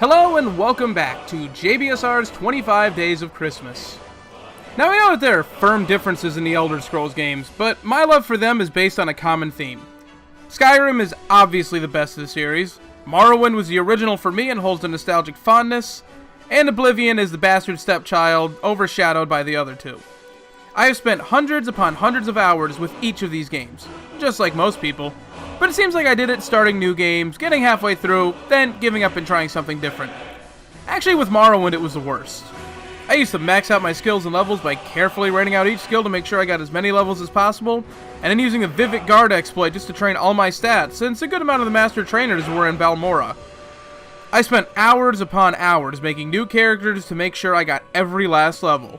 Hello and welcome back to JBSR's 25 Days of Christmas. Now I know that there are firm differences in the Elder Scrolls games, but my love for them is based on a common theme. Skyrim is obviously the best of the series, Morrowind was the original for me and holds a nostalgic fondness, and Oblivion is the bastard stepchild, overshadowed by the other two. I have spent hundreds upon hundreds of hours with each of these games, just like most people, but it seems like I did it starting new games, getting halfway through, then giving up and trying something different. Actually, with Morrowind, it was the worst. I used to max out my skills and levels by carefully writing out each skill to make sure I got as many levels as possible, and then using a Vivid Guard exploit just to train all my stats, since a good amount of the master trainers were in Balmora. I spent hours upon hours making new characters to make sure I got every last level.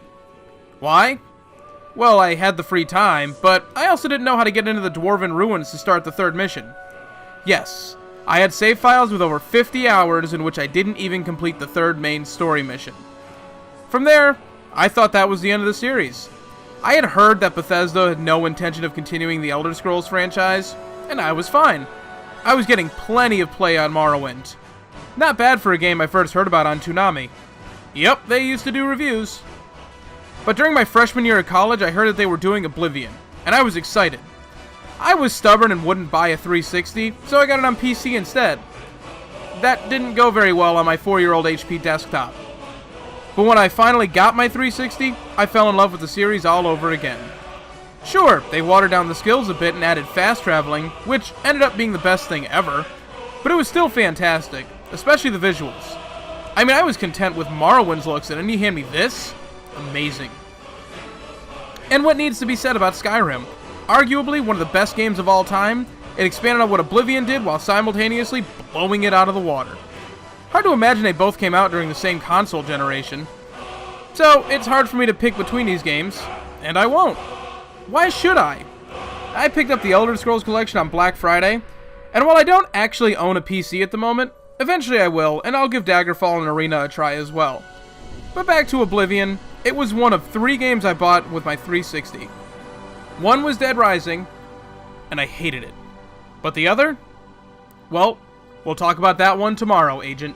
Why? Well, I had the free time, but I also didn't know how to get into the Dwarven Ruins to start the third mission. Yes, I had save files with over 50 hours in which I didn't even complete the third main story mission. From there, I thought that was the end of the series. I had heard that Bethesda had no intention of continuing the Elder Scrolls franchise, and I was fine. I was getting plenty of play on Morrowind. Not bad for a game I first heard about on Toonami. Yep, they used to do reviews. But during my freshman year of college, I heard that they were doing Oblivion, and I was excited. I was stubborn and wouldn't buy a 360, so I got it on PC instead. That didn't go very well on my 4-year-old HP desktop. But when I finally got my 360, I fell in love with the series all over again. Sure, they watered down the skills a bit and added fast traveling, which ended up being the best thing ever, but it was still fantastic, especially the visuals. I mean, I was content with Morrowind's looks, and then you hand me this? Amazing. And what needs to be said about Skyrim? Arguably one of the best games of all time, it expanded on what Oblivion did while simultaneously blowing it out of the water. Hard to imagine they both came out during the same console generation. So, it's hard for me to pick between these games, and I won't. Why should I? I picked up the Elder Scrolls collection on Black Friday, and while I don't actually own a PC at the moment, eventually I will, and I'll give Daggerfall and Arena a try as well. But back to Oblivion, it was one of 3 games I bought with my 360. One was Dead Rising, and I hated it. But the other? Well, we'll talk about that one tomorrow, Agent.